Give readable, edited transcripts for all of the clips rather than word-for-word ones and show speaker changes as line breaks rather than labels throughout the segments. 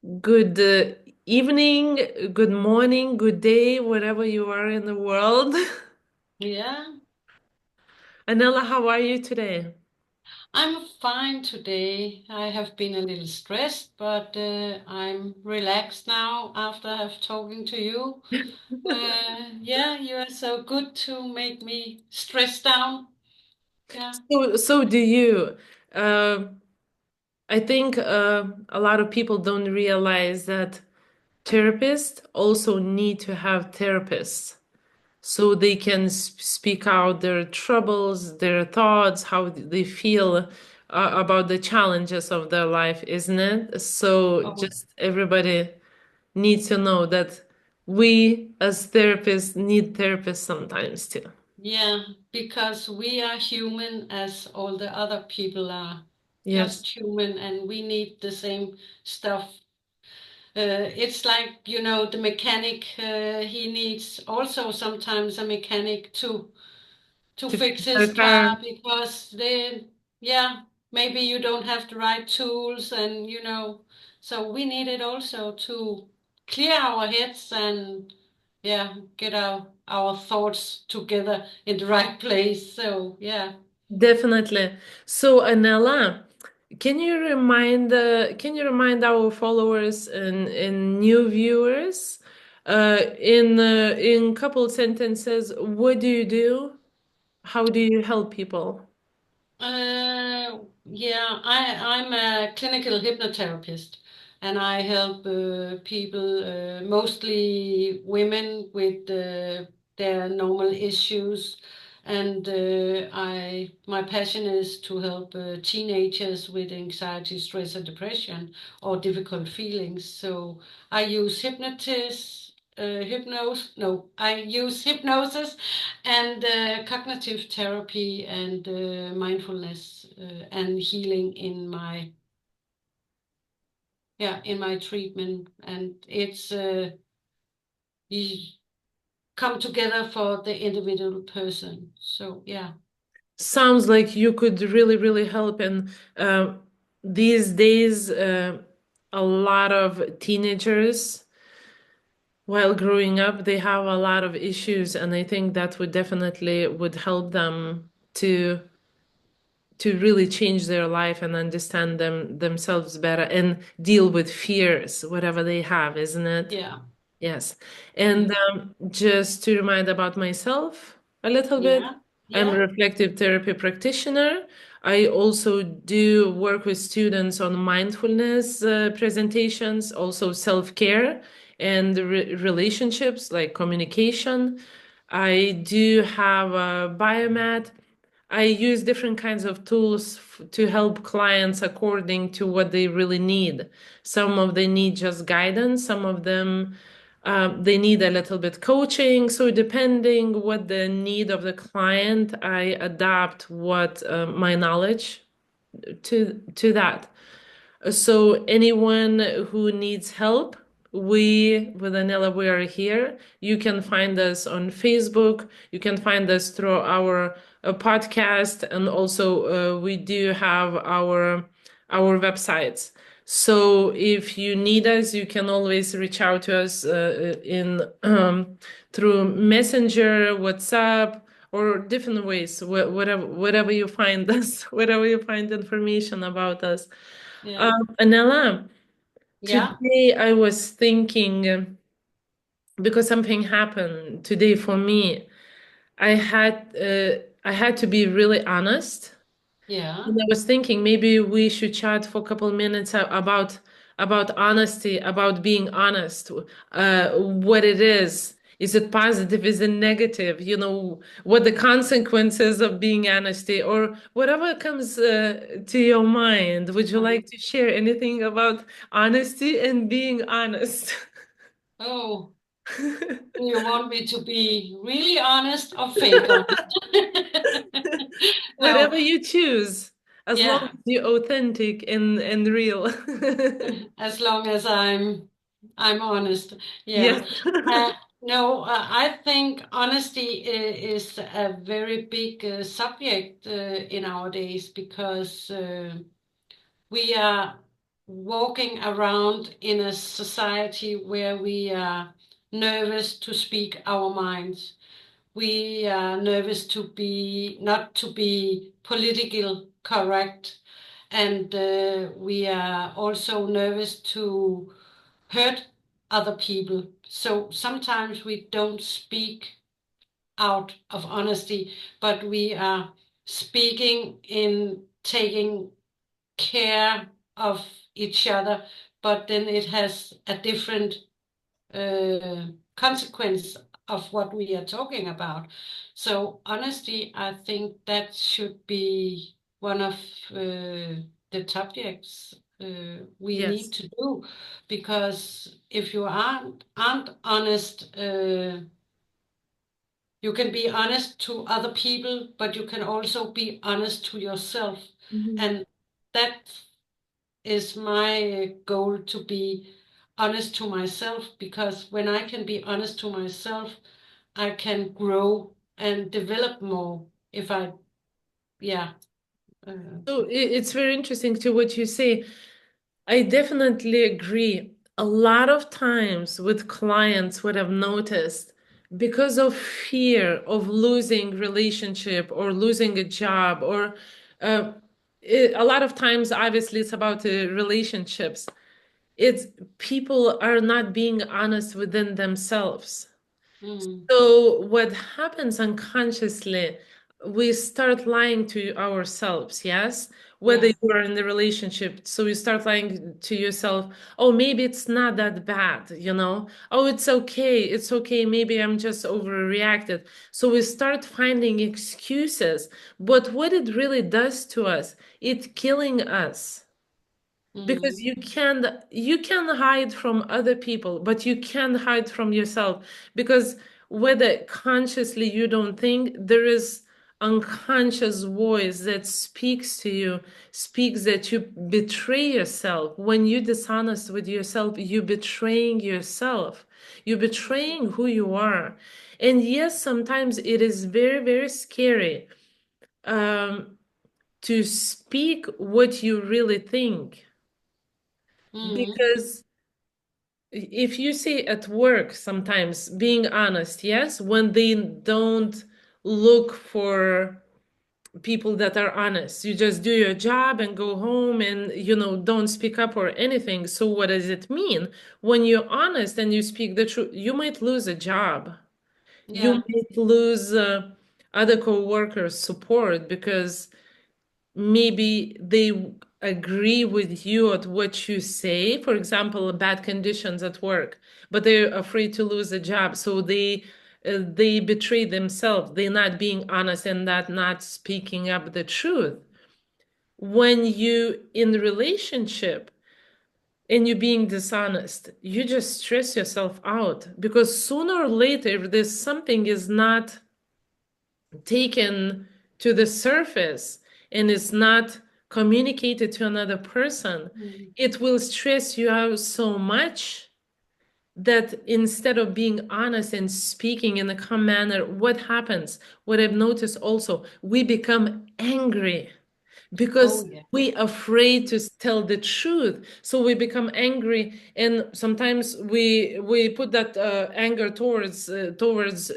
Good evening, good morning, good day, wherever you are in the world.
Yeah,
Anella, how are you today?
I'm fine today. I have been a little stressed, but I'm relaxed now after I've talking to you. Yeah, you are so good to make me stress down. Yeah.
So do you. Uh, I think a lot of people don't realize that therapists also need to have therapists so they can speak out their troubles, their thoughts, how they feel about the challenges of their life, isn't it? So
Oh,
just everybody need to know that we as therapists need therapists sometimes too.
yeah, because we are human as all the other people are.
Yes,
Just human, and we need the same stuff. It's like, the mechanic, he needs also sometimes a mechanic to
to
fix
fix
his
our car.
car because yeah, maybe you don't have the right tools and so we need it also to clear our heads and yeah, get our thoughts together in the right place. So yeah.
Definitely. So Anela, can you remind our followers and new viewers in couple sentences, what do you do? How do you help people?
Yeah, I'm a clinical hypnotherapist and I help people, mostly women with their normal issues. And my passion is to help teenagers with anxiety, stress, and depression or difficult feelings. So I use I use hypnosis and cognitive therapy and mindfulness and healing in my treatment, and it's you come together for the individual person. So yeah.
Sounds like you could really, really help. And these days, a lot of teenagers, while growing up, they have a lot of issues, and I think that would definitely would help them to really change their life and understand themselves better and deal with fears, whatever they have, isn't it?
Yeah.
Yes. And
Yeah.
just to remind about myself a little bit,
Yeah.
I'm a
Yeah.
reflective therapy practitioner. I also do work with students on mindfulness presentations, also self-care and relationships like communication. I do have a biomat. I use different kinds of tools to help clients according to what they really need. Some of them need just guidance, some of them they need a little bit coaching. So depending what the need of the client, I adapt what my knowledge to that. So anyone who needs help, we with Anela, we are here. You can find us on Facebook. You can find us through our podcast, and also we do have our websites. So if you need us, you can always reach out to us in through Messenger, WhatsApp, or different ways. Whatever you find us, whatever you find information about us.
Yeah.
Anela,
Yeah.
today I was thinking because something happened today for me. I had to be really honest.
Yeah.
And I was thinking maybe we should chat for a couple minutes about honesty, about being honest, what it is. Is it positive? Is it negative? You know, what the consequences of being honesty or whatever comes to your mind. Would you like to share anything about honesty and being honest?
Oh, do you want me to be really honest or fake honest? No.
Whatever you choose, as long
Yeah.
as you're authentic and real.
As long as I'm honest. Yeah.
Yes.
Uh, no, I think honesty is a very big subject in our days because we are. walking around in a society where we are nervous to speak our minds. We are nervous to be not to be political correct, and we are also nervous to hurt other people. So sometimes we don't speak out of honesty, but we are speaking in taking care of each other, but then it has a different uh, consequence of what we are talking about. So honesty, I think that should be one of the subjects we need
Yes.
to do, because if you aren't honest, you can be honest to other people, but you can also be honest to yourself,
Mhm.
and that is my goal, to be honest to myself, because when I can be honest to myself, I can grow and develop more. If I, yeah, uh,
So it's very interesting to what you say. I definitely agree. A lot of times with clients, what I've noticed, because of fear of losing relationship or losing a job, or uh, a lot of times, obviously, it's about relationships. It's people are not being honest within themselves.
mm,
So what happens unconsciously, we start lying to ourselves, yes? Whether
yeah,
you are in the relationship, so you start lying to yourself, oh, maybe it's not that bad, you know? Oh, it's okay, maybe I'm just overreacted. So we start finding excuses. But what it really does to us, it's killing us. Because
mm,
you can hide from other people, but you can't hide from yourself. Because whether consciously you don't think, there is unconscious voice that speaks to you, speaks that you betray yourself. When you're dishonest with yourself, you're betraying yourself. You're betraying who you are. And yes, sometimes it is very, very scary um, to speak what you really think.
mm,
Because if you see at work, sometimes being honest, yes, when they don't look for people that are honest, you just do your job and go home and, don't speak up or anything. So, what does it mean? When you're honest and you speak the truth, you might lose a job, you
yeah,
might lose other co-workers' support because maybe they agree with you at what you say, for example, bad conditions at work, but they're afraid to lose a job, so they betray themselves. They're not being honest and that not speaking up the truth. When you in relationship and you being dishonest, you just stress yourself out, because sooner or later, if there's something is not taken to the surface and is not communicated to another person,
mm,
it will stress you out so much that instead of being honest and speaking in a calm manner, what happens? What I've noticed also, we become angry
oh
because
yeah,
we afraid to tell the truth, so we become angry, and sometimes we put that anger towards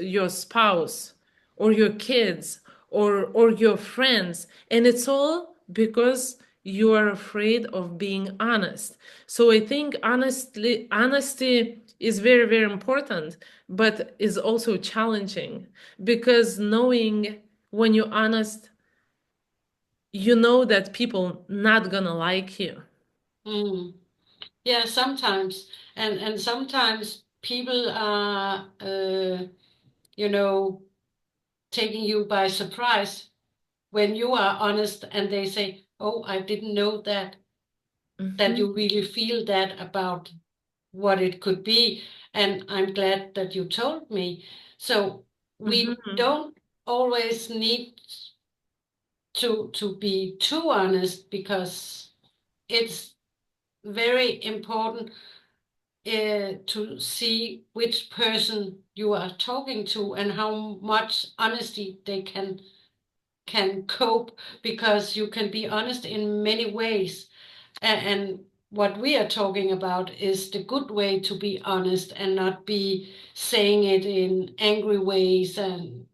your spouse or your kids or your friends, and it's all because you are afraid of being honest. So I think honesty is very, very important, but is also challenging, because knowing when you're honest, you know that people not gonna like you.
mm, yeah. Sometimes, and sometimes people are, you know, taking you by surprise when you are honest, and they say, "Oh, I didn't know that
Mhm,
you really feel that about what it could be, and I'm glad that you told me." So we
mhm.
don't always need to be too honest, because it's very important to see which person you are talking to and how much honesty they can cope, because you can be honest in many ways, and what we are talking about is the good way to be honest and not be saying it in angry ways. And,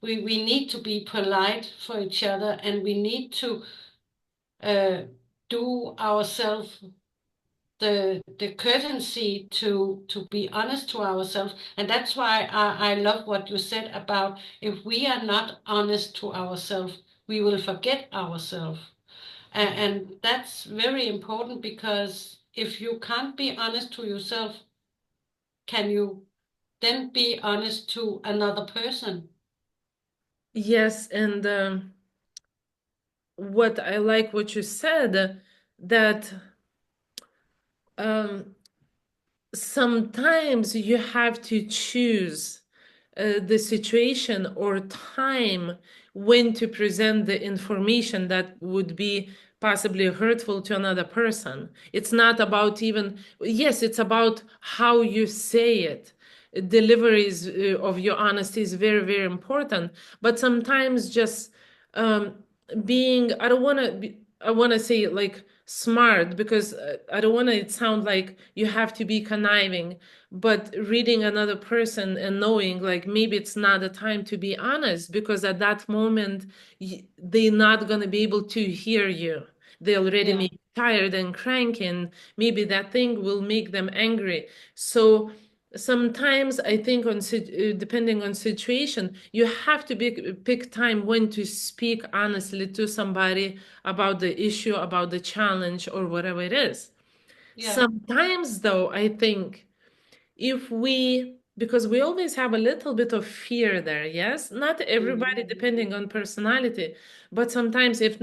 we need to be polite for each other, and we need to uh, do ourselves the courtesy to be honest to ourselves. And that's why I love what you said about, if we are not honest to ourselves, we will forget ourselves. And that's very important, because if you can't be honest to yourself, can you then be honest to another person?
Yes, and what I like what you said, that um, sometimes you have to choose the situation or time when to present the information that would be possibly hurtful to another person. It's not about even, yes, it's about how you say it. Deliveries of your honesty is very, very important, but sometimes just um, being, I don't want to be, I want to say like smart, because I don't want it sound like you have to be conniving, but reading another person and knowing like maybe it's not a time to be honest, because at that moment they're not going to be able to hear you. They already
Yeah,
may be tired and cranky, and maybe that thing will make them angry. So sometimes I think depending on situation, you have to pick time when to speak honestly to somebody about the issue, about the challenge, or whatever it is.
yeah.
Sometimes though, I think if we, because we always have a little bit of fear there, yes, not everybody,
Mhm.
depending on personality, but sometimes if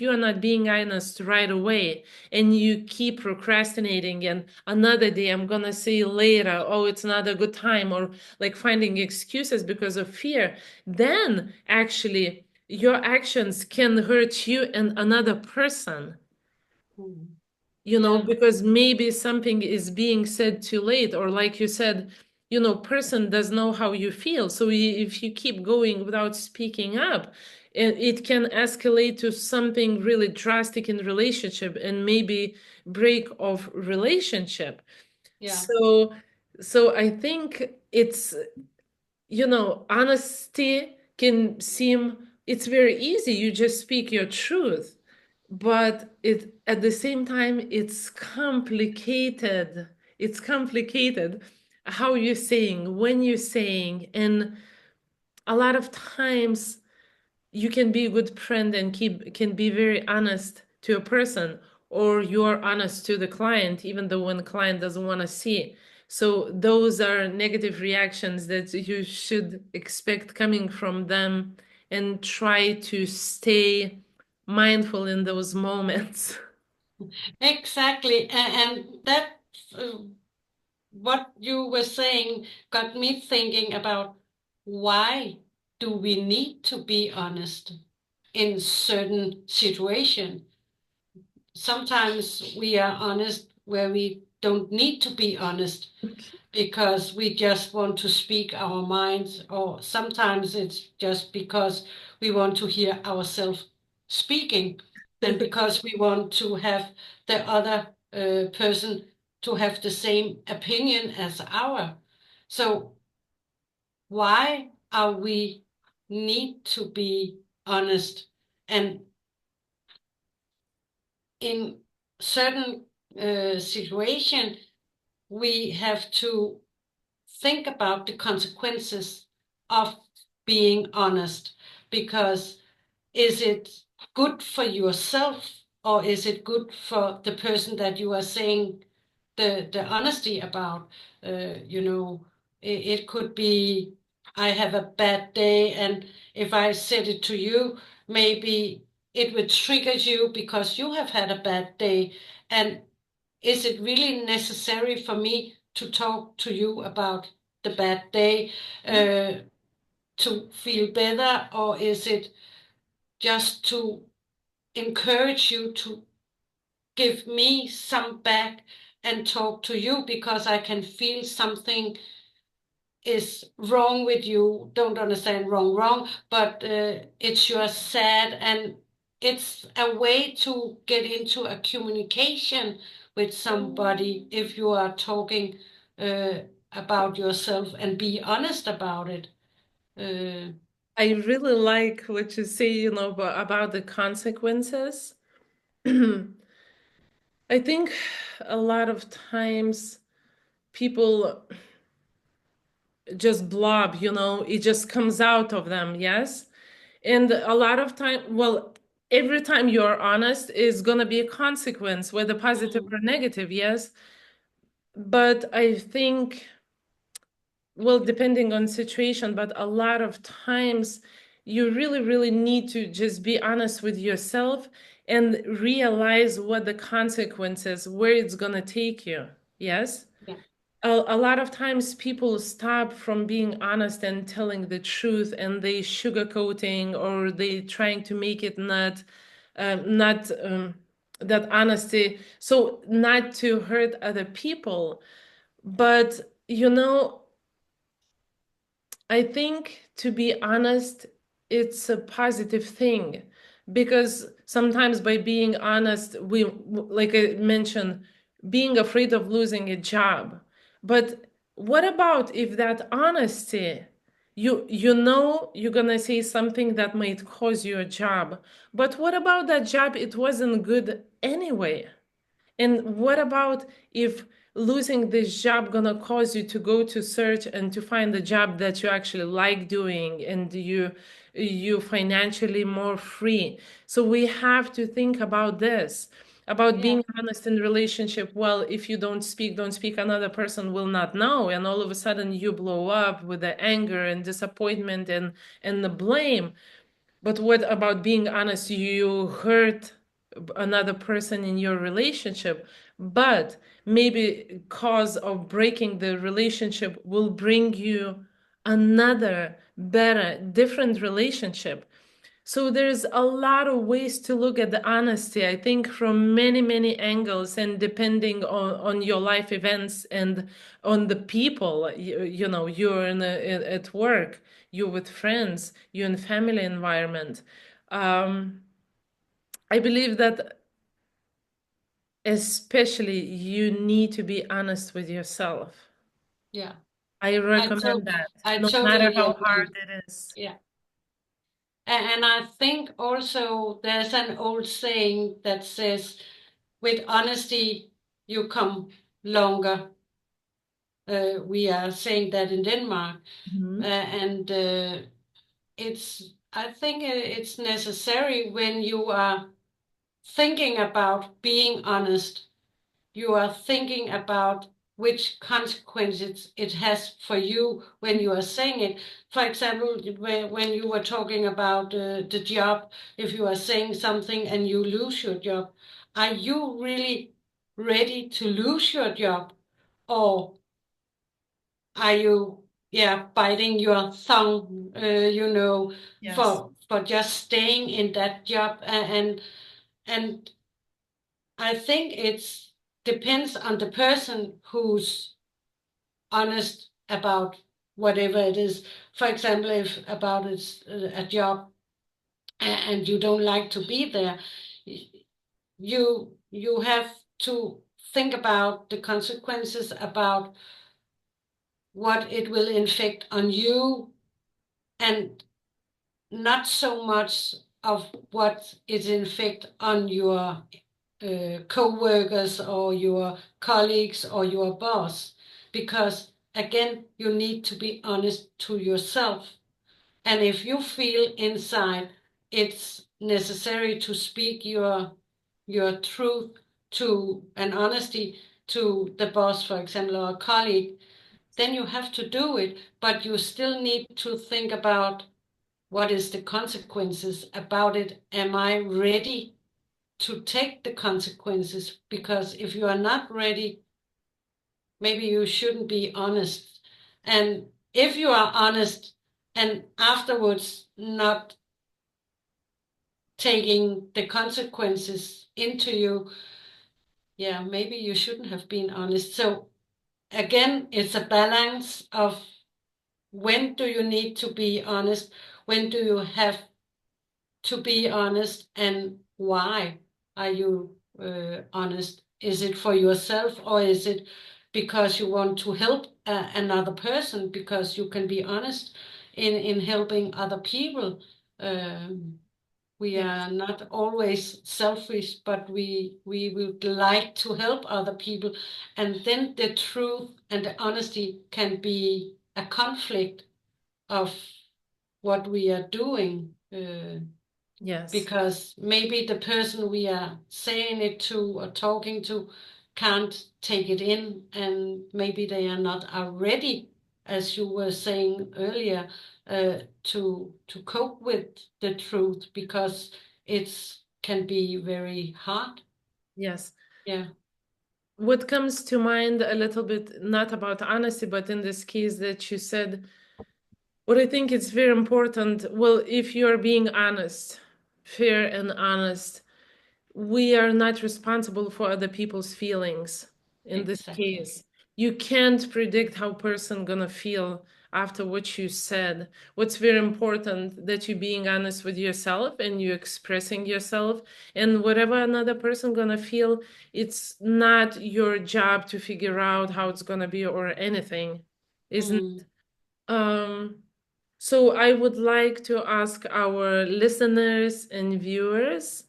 you are not being honest right away, and you keep procrastinating, and another day I'm gonna say later, oh, it's not a good time, or like finding excuses because of fear, then actually your actions can hurt you and another person,
Mhm. Yeah,
because maybe something is being said too late, or like you said, person does know how you feel. So if you keep going without speaking up, it can escalate to something really drastic in relationship, and maybe break off relationship.
yeah.
So I think it's, honesty can seem, it's very easy. You just speak your truth. But at the same time, it's complicated. It's complicated how you're saying, when you're saying, and a lot of times you can be a good friend and can be very honest to a person, or you are honest to the client even though when the client doesn't want to see. So those are negative reactions that you should expect coming from them, and try to stay mindful in those moments.
Exactly. And that, uh, what you were saying got me thinking about, why do we need to be honest in certain situation? Sometimes we are honest where we don't need to be honest, because we just want to speak our minds, or sometimes it's just because we want to hear ourselves speaking, and because we want to have the other person to have the same opinion as our. So why are we need to be honest? And in certain situation, we have to think about the consequences of being honest, because is it good for yourself, or is it good for the person that you are saying the honesty about? It could be, I have a bad day, and if I said it to you, maybe it would trigger you because you have had a bad day. And is it really necessary for me to talk to you about the bad day uh, to feel better, or is it just to encourage you to give me some back and talk to you because I can feel something is wrong with you? Don't understand wrong, but it's you're sad, and it's a way to get into a communication with somebody if you are talking uh, about yourself and be honest about it. Uh,
I really like what you say, about the consequences. I think a lot of times people just blob, it just comes out of them, yes? And a lot of time, well, every time you're honest is going to be a consequence, whether positive
mm,
or negative, yes? But I think, well, depending on situation, but a lot of times you really, really need to just be honest with yourself and realize what the consequences, where it's going to take you, yes?
yeah,
A lot of times people stop from being honest and telling the truth, and they sugarcoating, or they trying to make it not that honesty, so not to hurt other people. But I think, to be honest, it's a positive thing, because sometimes by being honest, like I mentioned, being afraid of losing a job. But what about if that honesty, you're gonna say something that might cause you a job, but what about that job? It wasn't good anyway. And what about if losing this job gonna cause you to go to search and to find a job that you actually like doing, and you financially more free? So we have to think about this, about
yeah,
being honest in relationship. Well, if you don't speak, another person will not know, and all of a sudden you blow up with the anger and disappointment and the blame. But what about being honest? You hurt another person in your relationship, but maybe cause of breaking the relationship will bring you another better, different relationship. So there's a lot of ways to look at the honesty, I think, from many, many angles, and depending on your life events and on the people, you're at work, you're with friends, you're in family environment. Um, I believe that especially you need to be honest with yourself.
yeah.
I
I
recommend
to
that,
I
no matter
totally
how hard
agree.
it is.
Yeah. And I think also there's an old saying that says, with honesty, you come longer. We are saying that in Denmark.
Mhm.
And I think it's necessary when you are thinking about being honest. You are thinking about which consequences it has for you when you are saying it. For example, when you were talking about the job, if you are saying something and you lose your job, are you really ready to lose your job? Or are you, yeah, biting your thumb,
Yes.
for just staying in that job? And I think it's depends on the person who's honest about whatever it is. For example, if about it's a job and you don't like to be there, you have to think about the consequences, about what it will inflict on you, and not so much of what is in effect on your co-workers or your colleagues or your boss, because again you need to be honest to yourself. And if you feel inside it's necessary to speak your truth to an honesty to the boss, for example, or a colleague, then you have to do it, but you still need to think about what is the consequences about it. Am I ready to take the consequences? Because if you are not ready, maybe you shouldn't be honest. And if you are honest and afterwards not taking the consequences into you, yeah, maybe you shouldn't have been honest. So again, it's a balance of when do you need to be honest? When do you have to be honest, and why are you honest? Is it for yourself, or is it because you want to help another person? Because you can be honest in helping other people. Um, we
Yes.
are not always selfish, but we would like to help other people, and then the truth and the honesty can be a conflict of what we are doing.
Yes.
Because maybe the person we are saying it to or talking to can't take it in, and maybe they are not are ready, as you were saying earlier, to cope with the truth, because it's can be very hard.
Yes.
Yeah.
What comes to mind a little bit, not about honesty, but in this case that you said, what I think is very important. Well, if you're being honest, fair and honest, we are not responsible for other people's feelings in this
Exactly.
case. You can't predict how person gonna feel after what you said. What's very important that you being honest with yourself and you expressing yourself, and whatever another person gonna feel, it's not your job to figure out how it's gonna be or anything. Isn't
Mm.
um so I would like to ask our listeners and viewers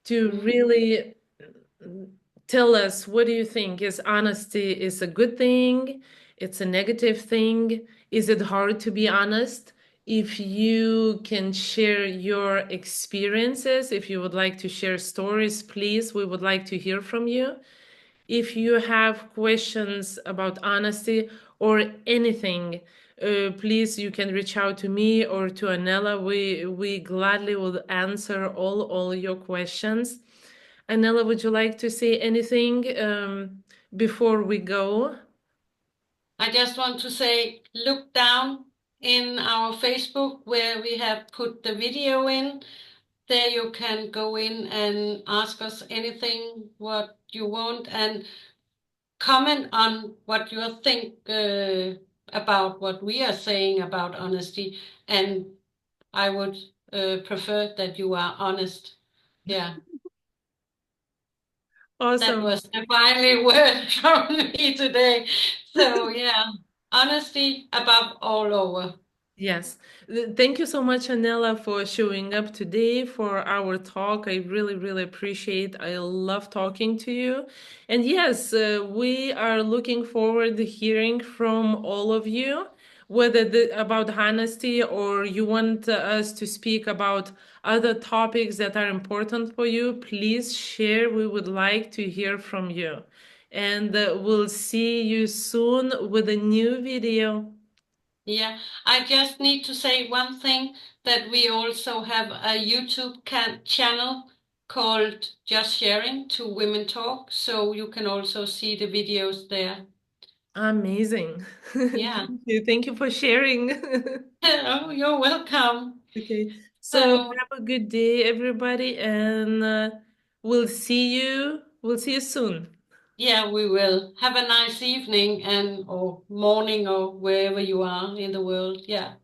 to
Mm.
really tell us, what do you think? Is honesty is a good thing? It's a negative thing? Is it hard to be honest? If you can share your experiences, if you would like to share stories, please, we would like to hear from you. If you have questions about honesty or anything, please you can reach out to me or to Anella. We gladly will answer all your questions. Anella, would you like to say anything before we go?
I just want to say, look down in our Facebook where we have put the video in. There you can go in and ask us anything what you want, and comment on what you think about what we are saying about honesty. And I would prefer that you are honest. Yeah, that
Awesome.
was the final word from me today. So yeah, honesty above all over.
Yes. Thank you so much, Anella, for showing up today for our talk. I really, really appreciate. I love talking to you. And yes, we are looking forward to hearing from all of you, whether about honesty or you want us to speak about other topics that are important for you. Please share. We would like to hear from you. And we'll see you soon with a new video.
Yeah, I just need to say one thing, that we also have a YouTube channel called Just Sharing to Women Talk, so you can also see the videos there.
Amazing.
Yeah.
Thank you. Thank you for sharing.
Oh, you're welcome.
Okay. So
So,
have a good day, everybody, and we'll see you soon.
yeah, we will. Have a nice evening and or morning or wherever you are in the world. Yeah.